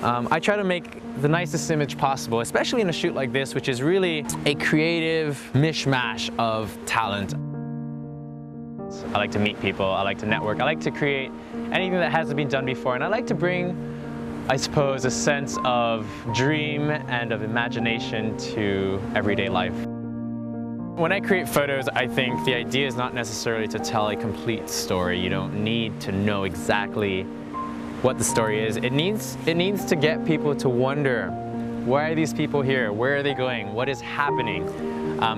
I try to make the nicest image possible, especially in a shoot like this, which is really a creative mishmash of talent. I like to meet people, I like to network, I like to create anything that hasn't been done before, and I like to bring, I suppose, a sense of dream and of imagination to everyday life. When I create photos, I think the idea is not necessarily to tell a complete story. You don't need to know exactly what the story is. It needs to get people to wonder, why are these people here? Where are they going? What is happening?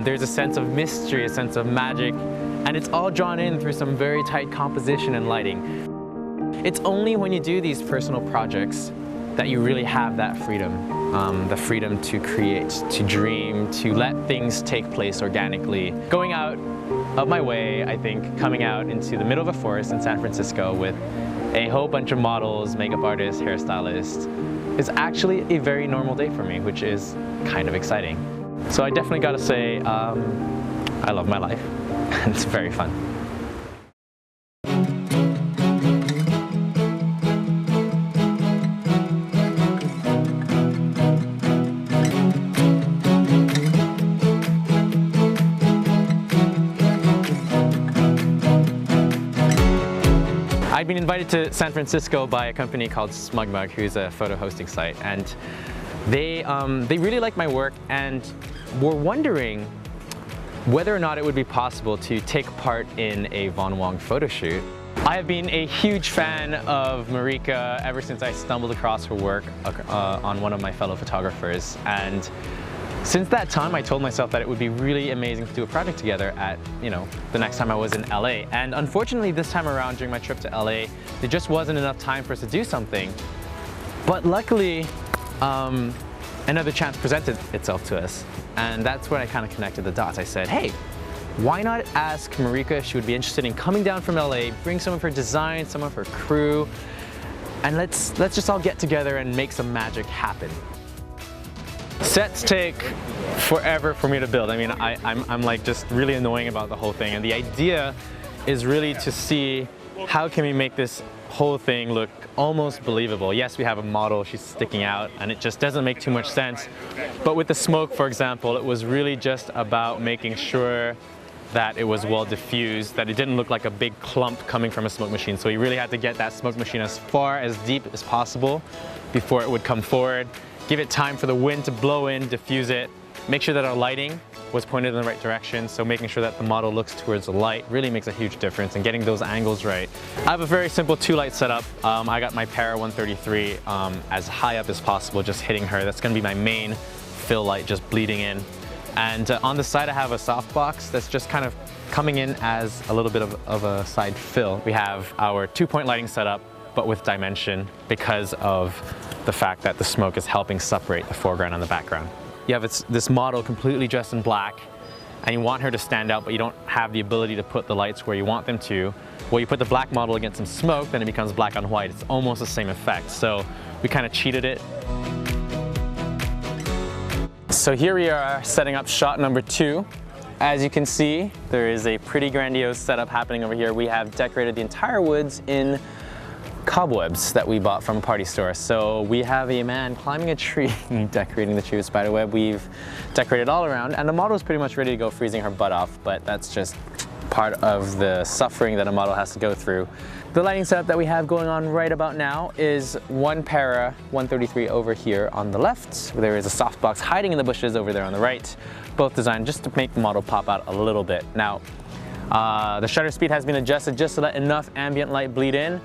There's a sense of mystery, a sense of magic, and it's all drawn in through some very tight composition and lighting. It's only when you do these personal projects that you really have that freedom. The freedom to create, to dream, to let things take place organically. Going out of my way, I think, coming out into the middle of a forest in San Francisco with a whole bunch of models, makeup artists, hairstylists, is actually a very normal day for me, which is kind of exciting. So I definitely gotta say, I love my life, and it's very fun. I'd been invited to San Francisco by a company called SMUGMUG, who's a photo hosting site, and they really liked my work and were wondering whether or not it would be possible to take part in a Wong photo shoot. I have been a huge fan of Marika ever since I stumbled across her work on one of my fellow photographers, and since that time, I told myself that it would be really amazing to do a project together at, the next time I was in LA. And unfortunately, this time around during my trip to LA, there just wasn't enough time for us to do something. But luckily, another chance presented itself to us. And that's when I kind of connected the dots. I said, hey, why not ask Marika if she would be interested in coming down from LA, bring some of her designs, some of her crew, and let's just all get together and make some magic happen. Sets take forever for me to build. I mean, I'm like just really annoying about the whole thing, and the idea is really to see how can we make this whole thing look almost believable. Yes, we have a model, she's sticking out, and it just doesn't make too much sense. But with the smoke, for example, it was really just about making sure that it was well diffused, that it didn't look like a big clump coming from a smoke machine. So we really had to get that smoke machine as far, as deep as possible before it would come forward. Give it time for the wind to blow in, diffuse it, make sure that our lighting was pointed in the right direction, so making sure that the model looks towards the light really makes a huge difference, and getting those angles right. I have a very simple 2-light setup. I got my Para 133 as high up as possible, just hitting her. That's gonna be my main fill light, just bleeding in. And on the side I have a softbox that's just kind of coming in as a little bit of a side fill. We have our 2-point lighting setup, but with dimension because of the fact that the smoke is helping separate the foreground and the background. You have this model completely dressed in black, and you want her to stand out, but you don't have the ability to put the lights where you want them to. Well, you put the black model against some smoke, then it becomes black on white. It's almost the same effect. So we kind of cheated it. So here we are setting up shot number 2. As you can see, there is a pretty grandiose setup happening over here. We have decorated the entire woods in cobwebs that we bought from a party store. So we have a man climbing a tree, decorating the tree with spiderweb. We've decorated all around, and the model is pretty much ready to go, freezing her butt off, but that's just part of the suffering that a model has to go through. The lighting setup that we have going on right about now is one Para 133 over here on the left. There is a softbox hiding in the bushes over there on the right, both designed just to make the model pop out a little bit. Now, the shutter speed has been adjusted just to let enough ambient light bleed in.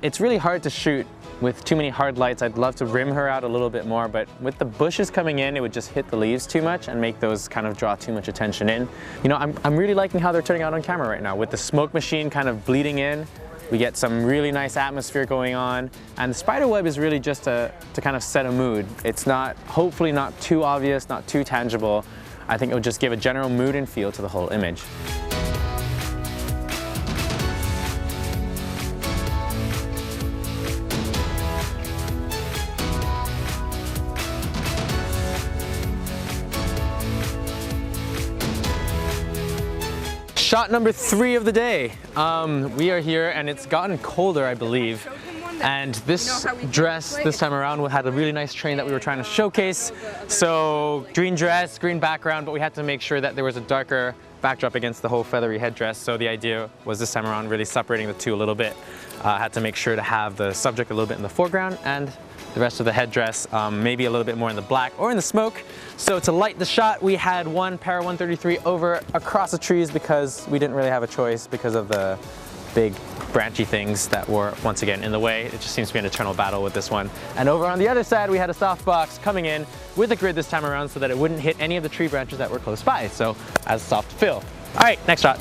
It's really hard to shoot with too many hard lights. I'd love to rim her out a little bit more, but with the bushes coming in, it would just hit the leaves too much and make those kind of draw too much attention in. I'm really liking how they're turning out on camera right now. With the smoke machine kind of bleeding in, we get some really nice atmosphere going on, and the spider web is really just to kind of set a mood. It's not, hopefully not too obvious, not too tangible. I think it will just give a general mood and feel to the whole image. Shot number 3 of the day. We are here and it's gotten colder, I believe. And this dress this time around had a really nice train that we were trying to showcase. So green dress, green background, but we had to make sure that there was a darker backdrop against the whole feathery headdress. So the idea was this time around really separating the two a little bit. Had to make sure to have the subject a little bit in the foreground and the rest of the headdress maybe a little bit more in the black or in the smoke. So to light the shot, we had one Para 133 over across the trees because we didn't really have a choice because of the big branchy things that were once again in the way. It just seems to be an eternal battle with this one. And over on the other side, we had a softbox coming in with a grid this time around so that it wouldn't hit any of the tree branches that were close by. So as a soft fill. All right, next shot.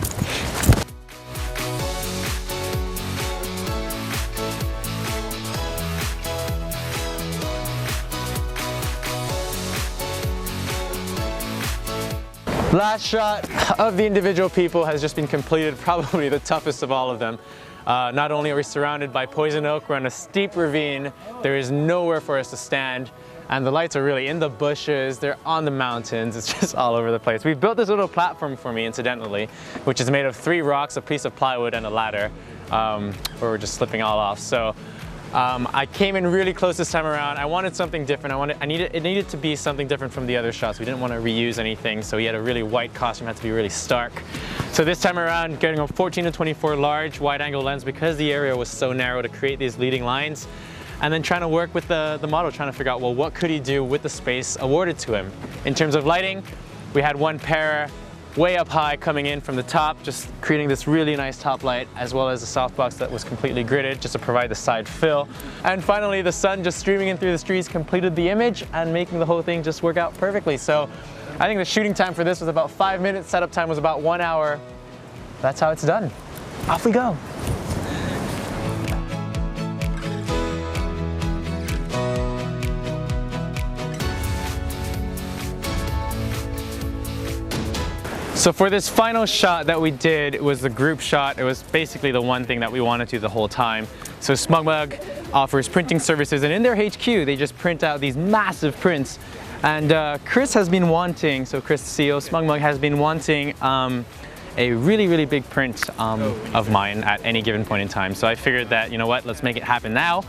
Last shot of the individual people has just been completed, probably the toughest of all of them. Not only are we surrounded by poison oak, we're on a steep ravine, there is nowhere for us to stand, and the lights are really in the bushes, they're on the mountains, it's just all over the place. We've built this little platform for me, incidentally, which is made of 3 rocks, a piece of plywood, and a ladder, where we're just slipping all off. So I came in really close this time around. I wanted something different. It needed to be something different from the other shots. We didn't want to reuse anything, so he had a really white costume, had to be really stark. So this time around, getting a 14 to 24 large wide angle lens because the area was so narrow to create these leading lines. And then trying to work with the model, trying to figure out, well, what could he do with the space awarded to him? In terms of lighting, we had one pair way up high coming in from the top, just creating this really nice top light, as well as a softbox that was completely gridded just to provide the side fill. And finally, the sun just streaming in through the trees completed the image and making the whole thing just work out perfectly. So I think the shooting time for this was about 5 minutes, setup time was about 1 hour. That's how it's done. Off we go. So for this final shot that we did, it was the group shot. It was basically the one thing that we wanted to the whole time. So SMUGMUG offers printing services, and in their HQ, they just print out these massive prints. And Chris has been wanting, so Chris, the CEO of SMUGMUG, has been wanting a really, really big print of mine at any given point in time. So I figured that, you know what, let's make it happen now.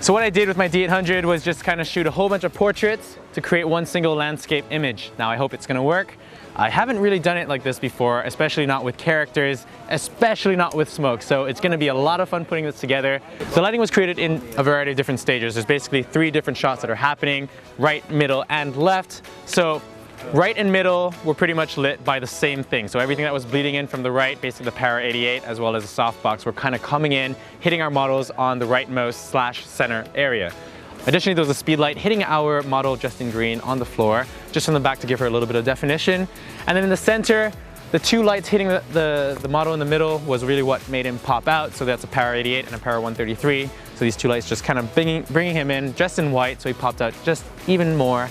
So what I did with my D800 was just kind of shoot a whole bunch of portraits to create one single landscape image. Now I hope it's gonna work. I haven't really done it like this before, especially not with characters, especially not with smoke. So it's gonna be a lot of fun putting this together. The lighting was created in a variety of different stages. There's basically 3 different shots that are happening, right, middle, and left. So right and middle were pretty much lit by the same thing. So everything that was bleeding in from the right, basically the Para 88, as well as the softbox, were kind of coming in, hitting our models on the rightmost / center area. Additionally, there was a speed light hitting our model just in green on the floor, just from the back to give her a little bit of definition. And then in the center, the 2 lights hitting the model in the middle was really what made him pop out. So that's a Para 88 and a Para 133. So these 2 lights just kind of bringing him in just in white, so he popped out just even more.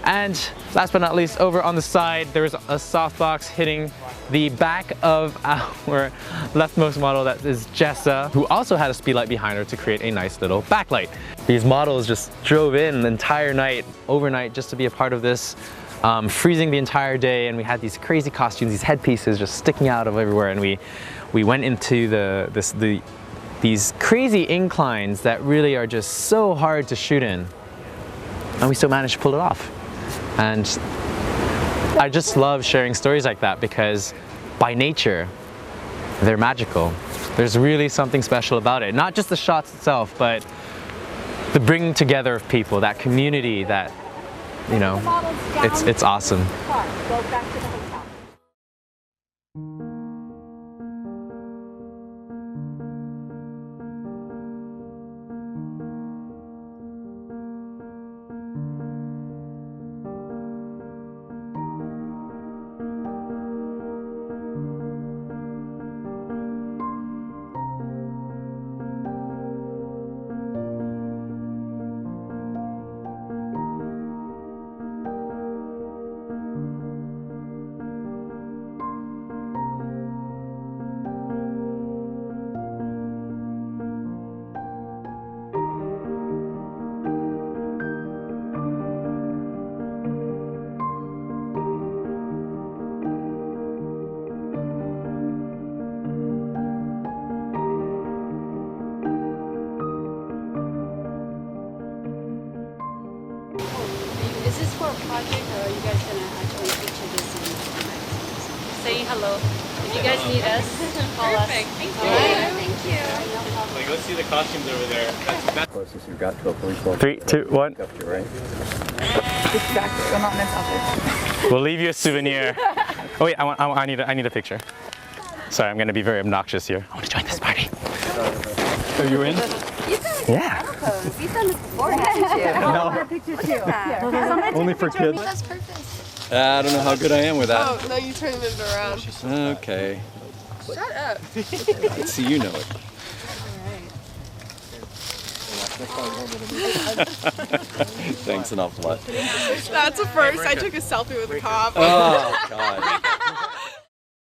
And last but not least, over on the side, there was a softbox hitting the back of our leftmost model, that is Jessa, who also had a speed light behind her to create a nice little backlight. These models just drove in the entire night, overnight, just to be a part of this, freezing the entire day, and we had these crazy costumes, these headpieces just sticking out of everywhere, and we went into these crazy inclines that really are just so hard to shoot in, and we still managed to pull it off. And I just love sharing stories like that because by nature, they're magical. There's really something special about it. Not just the shots itself, but the bringing together of people, that community, that, you know, it's awesome. project, or are you guys gonna actually feature this in magazines? Saying hello. If you guys need us, call us. Perfect. Thank you. Thank you. Like, let's see the costumes over there. That's Closest you got to a police officer. 3, 2, 1. Up to, right? Distracted. You're not meant to. We'll leave you a souvenir. Oh wait, I need a picture. Sorry, I'm gonna be very obnoxious here. I want to join this party. Are you in? Yeah. You've done this before, haven't you? No. Picture too. Only for kids. That's perfect. I don't know how good I am with that. Oh, no, you turned it around. Okay. Shut up. Let's see, you know it. Thanks an awful lot. That's a first. I took a selfie with a cop. Oh, God.